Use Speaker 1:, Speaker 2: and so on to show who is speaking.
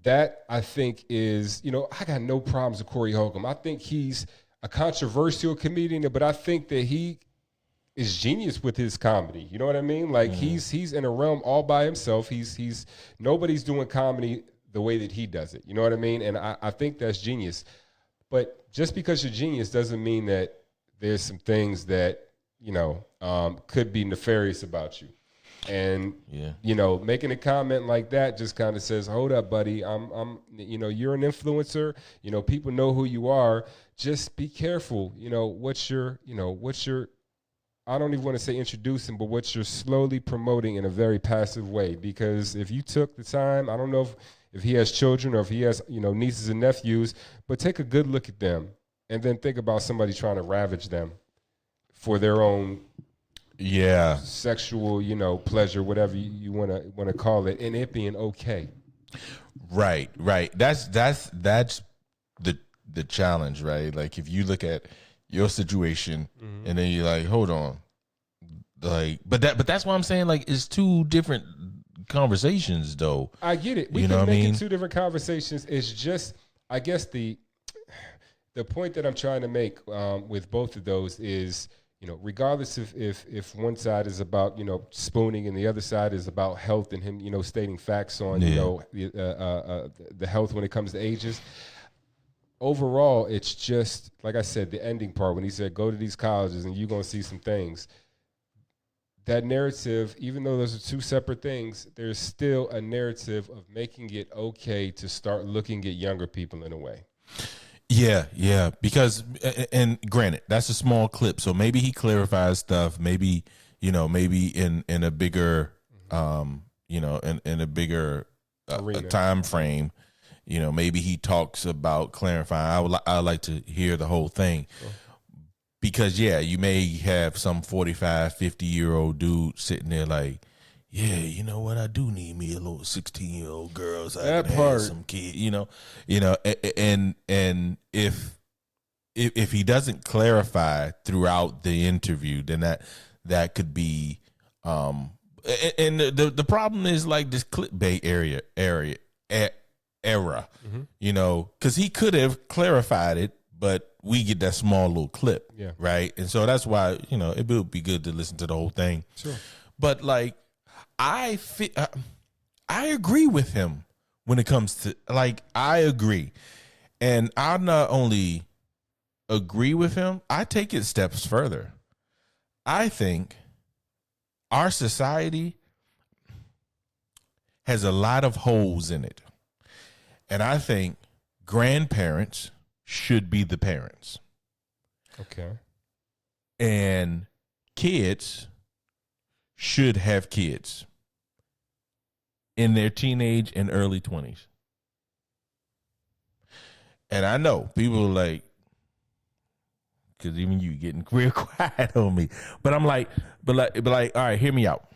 Speaker 1: that I think is, I got no problems with Corey Holcomb. I think he's a controversial comedian, but I think that he is genius with his comedy. You know what I mean? Like he's in a realm all by himself. He's nobody's doing comedy the way that he does it. You know what I mean? And I think that's genius. But just because you're genius doesn't mean that there's some things that, could be nefarious about you. And making a comment like that just kind of says, "Hold up, buddy. You're an influencer. People know who you are. Just be careful. What's your I don't even want to say introducing, but what you're slowly promoting in a very passive way. Because if you took the time, I don't know if he has children or if he has, nieces and nephews, but take a good look at them and then think about somebody trying to ravage them for their own sexual, pleasure, whatever you want to call it, and it being okay."
Speaker 2: Right. That's the challenge, right? Like if you look at your situation and then you're like, hold on. Like, but that's why I'm saying, like, it's two different conversations though.
Speaker 1: I get it. We can make it two different conversations. It's just, I guess the point that I'm trying to make with both of those is, regardless if one side is about, spooning and the other side is about health and him, stating facts on, the health when it comes to ages. Overall, it's just, like I said, the ending part when he said, go to these colleges and you're going to see some things. That narrative, even though those are two separate things, there's still a narrative of making it okay to start looking at younger people in a way.
Speaker 2: Yeah. Because, and granted, that's a small clip. So maybe he clarifies stuff. Maybe, maybe in a bigger, in a bigger time frame. Maybe he talks about clarifying. I would like to hear the whole thing. Sure. Because, you may have some 45, 50-year-old dude sitting there like, yeah, you know what? I do need me a little 16-year-old girl so I can have some kid, and if he doesn't clarify throughout the interview, then that could be, and the problem is like this clickbait era, because he could have clarified it, but we get that small little clip, right? And so that's why, it would be good to listen to the whole thing.
Speaker 1: Sure.
Speaker 2: But like, I agree with him when it comes to, like, I agree. And I not only agree with him, I take it steps further. I think our society has a lot of holes in it. And I think grandparents should be the parents.
Speaker 1: Okay.
Speaker 2: And kids should have kids in their teenage and early 20s. And I know people are like, because even you getting real quiet on me. But I'm like, all right, hear me out.